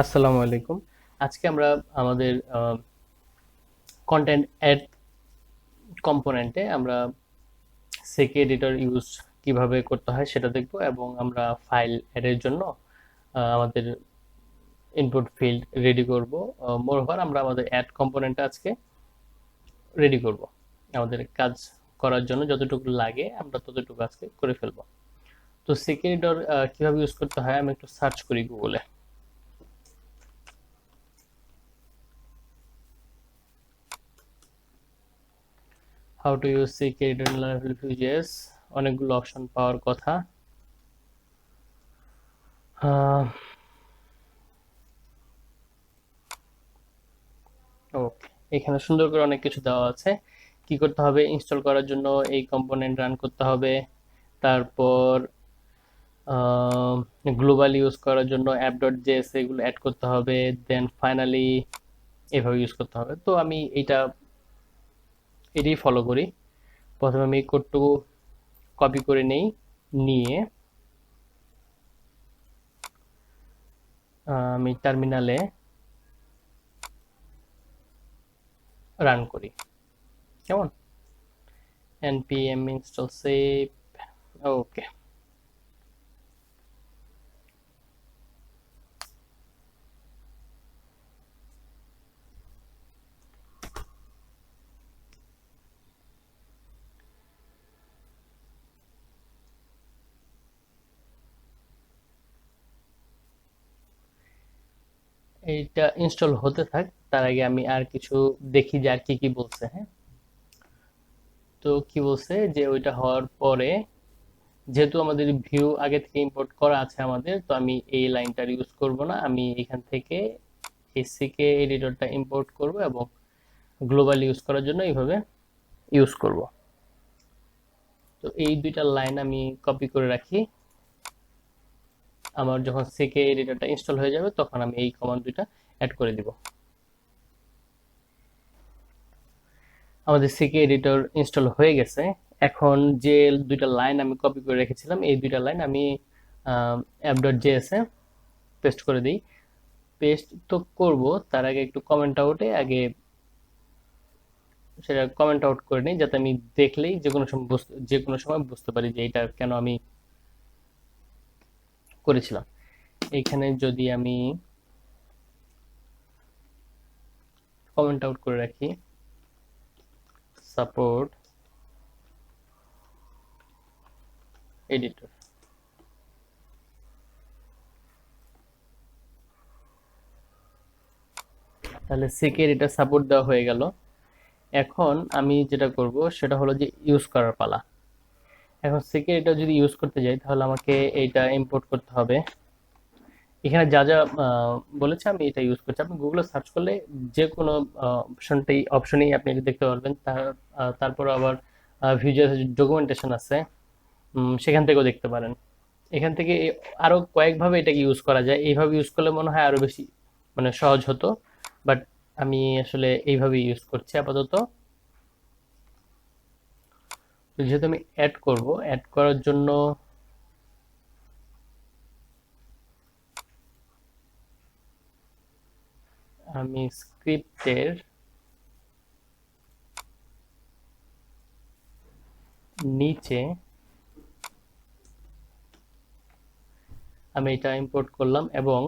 আসসালামু আলাইকুম। আজকে আমরা আমাদের কন্টেন্ট অ্যাড কম্পোনেন্টে আমরা সেকে এডিটর ইউজ কিভাবে করতে হয় সেটা দেখব, এবং আমরা ফাইল অ্যাডের জন্য আমাদের ইনপুট ফিল্ড রেডি করব। মোরওভার আমরা আমাদের অ্যাড কম্পোনেন্টটা আজকে রেডি করব। আমাদের কাজ করার জন্য যতটুকু লাগে আমরা ততটুকু আজকে করে ফেলবো। তো সেকে এডিটর কিভাবে ইউজ করতে হয় আমি একটু সার্চ করি গুগলে। হাউ টু ইউজ সেকে এডিটর ইন Vue.js, অনেকগুলো অপশন পাওয়ার কথা। আহ, ওকে, এখানে সুন্দর করে অনেক কিছু দেওয়া আছে। কি করতে হবে? ইনস্টল করার জন্য এই কম্পোনেন্ট রান করতে হবে। তারপর গ্লোবাল ইউজ করার জন্য অ্যাপ ডট জেএস এগুলো অ্যাড করতে হবে। দেন ফাইনালি এভাবে ইউজ করতে হবে। তো আমি এটাই ফলো করি। প্রথমে আমি কোডটুকু কপি করে নেই, নিয়ে আমি টার্মিনালে রান করি। কেমন? npm install save। ওকে, এইটা ইনস্টল হতে থাক, তার আগে আমি আর কিছু দেখি যে আর কি কি বলছে। হ্যাঁ, তো কি বলছে যে ওইটা হওয়ার পরে, যেহেতু আমাদের ভিউ আগে থেকে ইম্পোর্ট করা আছে আমাদের, তো আমি এই লাইনটার ইউজ করব না। আমি এখান থেকে এসসিকে এডিটরটা ইম্পোর্ট করব এবং গ্লোবাল ইউজ করার জন্য এইভাবে ইউজ করব। তো এই দুইটা লাইন আমি কপি করে রাখি। আমার যখন সিকে এডিটরটা ইনস্টল হয়ে যাবে তখন আমি এই কমান্ড দুইটা অ্যাড করে দিব। আমাদের সিকে এডিটর ইনস্টল হয়ে গেছে। এখন যে দুইটা লাইন আমি কপি করে রেখেছিলাম, এই দুইটা লাইন আমি অ্যাপ ডট জেএস এ পেস্ট করে দিই। পেস্ট তো করব, তার আগে একটু কমেন্ট আউটে আগে সেটা কমেন্ট আউট করে নিই, যাতে আমি দেখলেই যে কোনো সময় বুঝতে পারি যে এটা কেন আমি করেছিলাম। এইখানে যদি আমি কমেন্ট আউট করে রাখি সাপোর্ট এডিটর, তাহলে সিকে এটা সাপোর্ট দেওয়া হয়ে গেল। এখন আমি যেটা করব সেটা হলো যে ইউজ করার পালা। এখন সিকে এটা যদি ইউজ করতে যাই তাহলে আমাকে এইটা ইম্পোর্ট করতে হবে। এখানে যা যা বলেছে আমি এটা ইউজ করছি। আপনি গুগলে সার্চ করলে যে কোনো অপশনেই আপনি এটা দেখতে পারবেন। তারপর আবার ভিজুয়াল ডকুমেন্টেশন আছে, সেখান থেকেও দেখতে পারেন। এখান থেকে আরো কয়েকভাবে এটাকে ইউজ করা যায়। এইভাবে ইউজ করলে মনে হয় আরো বেশি মানে সহজ হতো, বাট আমি আসলে এইভাবে ইউজ করছি আপাতত। তো যেহেতু আমি অ্যাড করব, অ্যাড করার জন্য আমি স্ক্রিপ্টের নিচে আমি এটা ইম্পোর্ট করলাম, এবং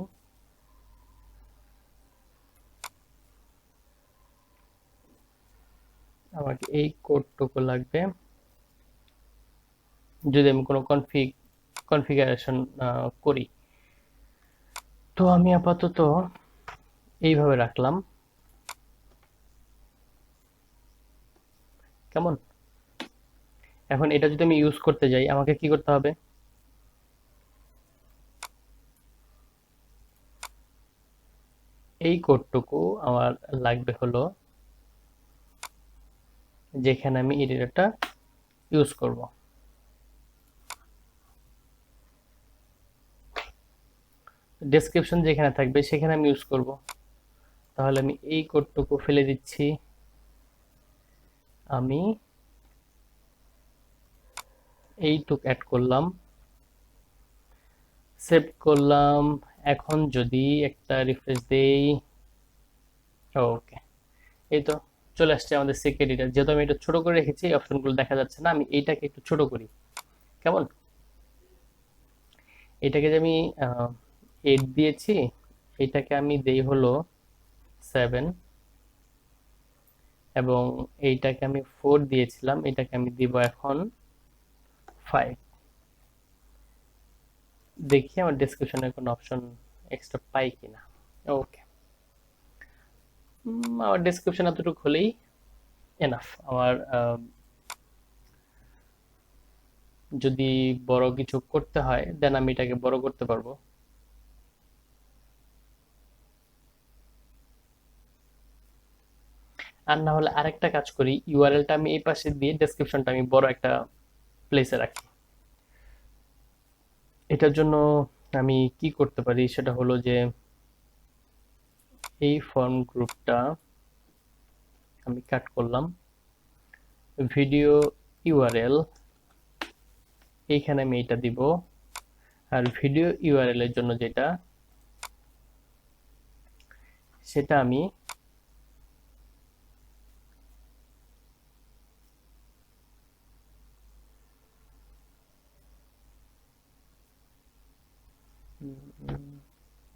আমাকে এই কোডটুকু লাগবে যদি আমি কোনো কনফিগারেশন করি। তো আমি আপাতত এইভাবে রাখলাম। কেমন? এখন এটা যদি আমি ইউজ করতে যাই আমাকে কি করতে হবে? এই কোডটুকু আমার লাগবে হলো যেখানে আমি এডিটরটা ইউজ করব। ডেসক্রিপশন যেখানে থাকবে সেখানে আমি ইউজ করব। তাহলে আমি এই কোডটুকু ফেলে দিচ্ছি। আমি এইটুক অ্যাড করলাম, সেভ করলাম, এখন যদি একটা রিফ্রেশ দেই, ওকে, এই তো চলে আসছে আমাদের সিক্রেট এডিটর। যেহেতু আমি এটা ছোট করে রেখেছি, অপশনগুলো দেখা যাচ্ছে না, আমি এইটাকে একটু ছোট করি। কেমন? এটাকে যে আমি 8 দিয়েছি, এটাকে আমি দেই হলো 7, এবং এইটাকে আমি 4 দিয়েছিলাম, এটাকে আমি দিব এখন 5। দেখি আমার ডেসক্রিপশনে কোনো অপশন এক্সট্রা পাই কিনা। ওকে, আমার ডেসক্রিপশন এতটুকু হলেই এনাফ। আমার যদি বড় কিছু করতে হয়, দেন আমি এটাকে বড় করতে পারবো। আর না হলে আরেকটা কাজ করি, ইউআরএলটা আমি এই পাশে দিয়ে ডেসক্রিপশনটা আমি বড় একটা প্লেসে রাখি। এটার জন্য আমি কি করতে পারি, সেটা হলো যে এই ফর্ম গ্রুপটা আমি কাট করলাম, ভিডিও ইউআরএল এইখানে আমি এটা দিব, আর ভিডিও ইউআরএল এর জন্য যেটা, সেটা আমি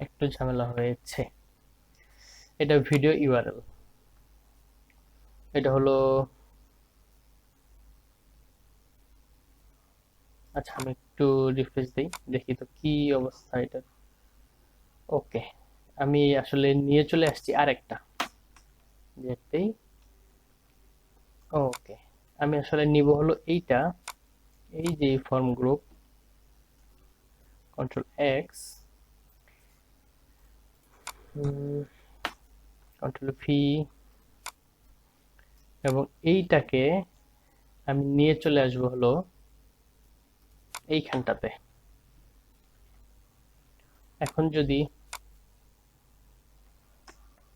একটু ঝামেলা হয়েছে। এটা ভিডিও ইউআরএল, এটা হলো, আচ্ছা আমি একটু রিফ্রেশ দিই, দেখি তো কি অবস্থা এটা। ওকে, আমি আসলে নিয়ে চলে আসছি আরেকটা যেতেই। ওকে, আমি আসলে নিব হলো এইটা, এই যে form group, control x, control V, এবং এইটাকে আমি নিয়ে চলে আসবো হলো এইখানটাতে। এখন যদি,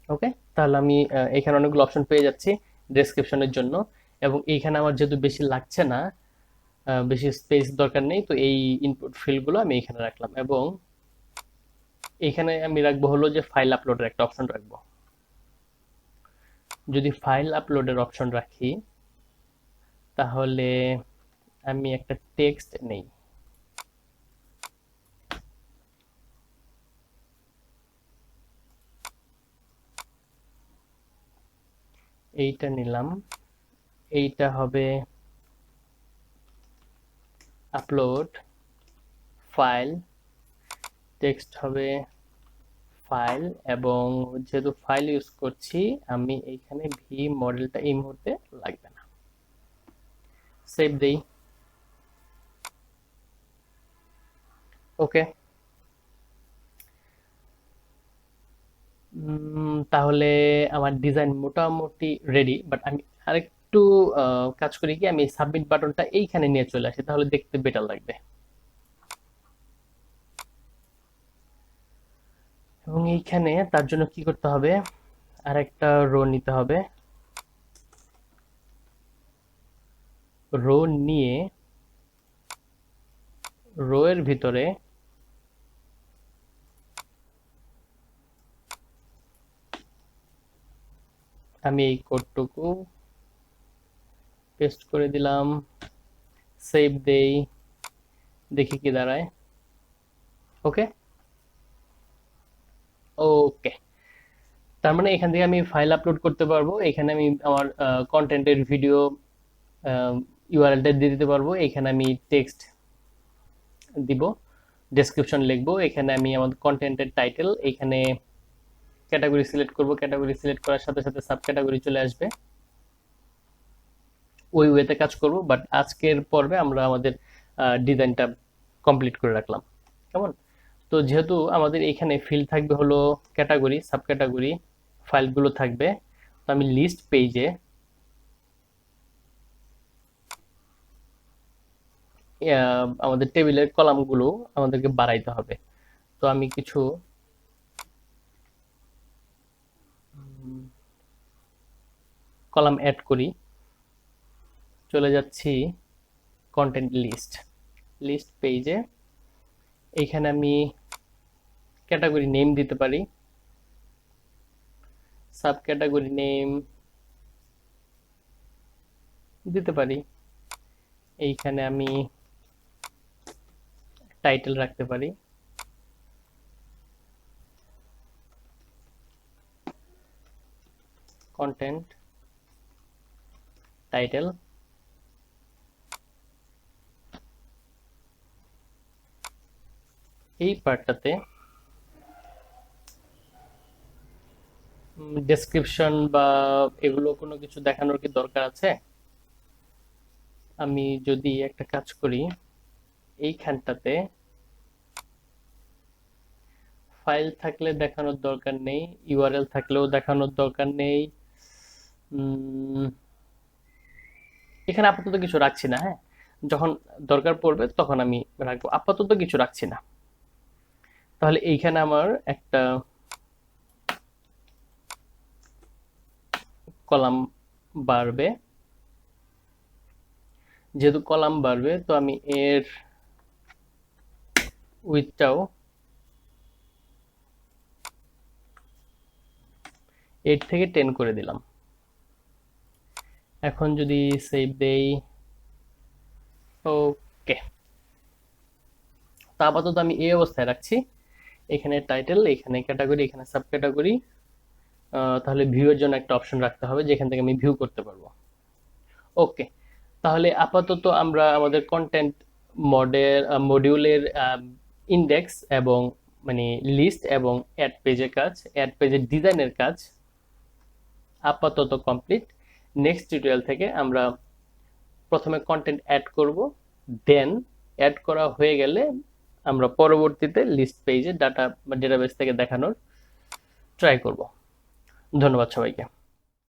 ওকে, তাহলে আমি এখানে অনেকগুলো অপশন পেয়ে যাচ্ছি ডেসক্রিপশনের জন্য, এবং এইখানে আমার যেহেতু বেশি লাগছে না, বেশি স্পেস দরকার নেই, তো এই ইনপুট ফিল্ডগুলো আমি এখানে রাখলাম, এবং এখানে আমি রাখবো হলো যে ফাইল আপলোডের একটা অপশন রাখবো। যদি ফাইল আপলোডের অপশন রাখি, তাহলে আমি একটা টেক্সট নেই, এইটা নিলাম, এইটা হবে আপলোড ফাইল, টেক্সট হবে ফাইল, এবং যেহেতু ফাইল ইউজ করছি, আমি এইখানে ভি মডেলটা এই মুহূর্তে লাগবে না। সেভ দেই। ওকে, তাহলে আমার ডিজাইন মোটামুটি রেডি, বাট আমি আরেকটু কাজ করি, কি আমি সাবমিট বাটনটা এইখানে নিয়ে চলে আসি, তাহলে দেখতে বেটার লাগবে। এবং এইখানে তার জন্য কি করতে হবে, আরেকটা রো নিতে হবে, রো নিয়ে রো এর ভিতরে আমি এই কোডটুকু পেস্ট করে দিলাম, সেভ দেই, দেখি কি দাঁড়ায়। ওকে, ওকে, তার মানে এখান থেকে আমি ফাইল আপলোড করতে পারবো, এখানে আমি আমার কন্টেন্টের ভিডিও ইউআরএলটা দিয়ে দিতে পারবো, এখানে আমি টেক্সট দিব, ডেসক্রিপশন লিখবো, এখানে আমি আমার কন্টেন্টের টাইটেল, এখানে ক্যাটাগরি সিলেক্ট করব, ক্যাটাগরি সিলেক্ট করার সাথে সাথে সাব ক্যাটাগরি চলে আসবে, ওই ওয়েতে কাজ করব। বাট আজকের পর্বে আমরা আমাদের ডিজাইনটা কমপ্লিট করে রাখলাম। কেমন? তো যেহেতু আমাদের এখানে ফিল্ড থাকবে হলো ক্যাটাগরি, সাব ক্যাটাগরি, ফাইলগুলো থাকবে, তো আমি লিস্ট পেজে আমাদের টেবিলের কলামগুলো আমাদেরকে বাড়াইতে হবে। তো আমি কিছু কলাম অ্যাড করি, চলে যাচ্ছি কন্টেন্ট লিস্ট, লিস্ট পেজে, এইখানে আমি ক্যাটাগরি নেম দিতে পারি, সাব ক্যাটাগরি নেম দিতে পারি। এইখানে আমি টাইটেল রাখতে পারি, কন্টেন্ট টাইটেল। এই পার্টটাতে ডেসক্রিপশন বা এগুলো কোনো কিছু দেখানোর কি দরকার আছে? আমি যদি একটা কাজ করি, এইখানটাতে ফাইল থাকলে দেখানোর দরকার নেই, ইউআরএল থাকলেও দেখানোর দরকার নেই। এখানে আপাতত কিছু রাখছি না, হ্যাঁ, যখন দরকার পড়বে তখন আমি রাখবো, আপাতত কিছু রাখছি না। তাহলে এইখানে আমার একটা কলাম বাড়বে, যেহেতু কলাম বাড়বে তো আমি এর উইথটাও 8 থেকে 10 করে দিলাম। এখন যদি সেভ দেই, ওকে, তা আপাতত আমি এই অবস্থায় রাখছি। এখানে টাইটেল, এখানে ক্যাটাগরি, এখানে সাব ক্যাটাগরি। তাহলে ভিউ এর জন্য একটা অপশন রাখতে হবে যেখান থেকে আমি ভিউ করতে পারবো। ওকে, তাহলে আপাতত আমরা আমাদের কন্টেন্ট মডিউলের ইন্ডেক্স এবং মানে লিস্ট এবং অ্যাড পেজের কাজ, অ্যাড পেজের ডিজাইনের কাজ আপাতত কমপ্লিট। নেক্সট টিউটোরিয়াল থেকে আমরা প্রথমে কন্টেন্ট অ্যাড করব, দেন অ্যাড করা হয়ে গেলে আমরা পরবর্তীতে লিস্ট পেজে ডাটা বা ডেটাবেস থেকে দেখানোর ট্রাই করব। ধন্যবাদ সবাইকে।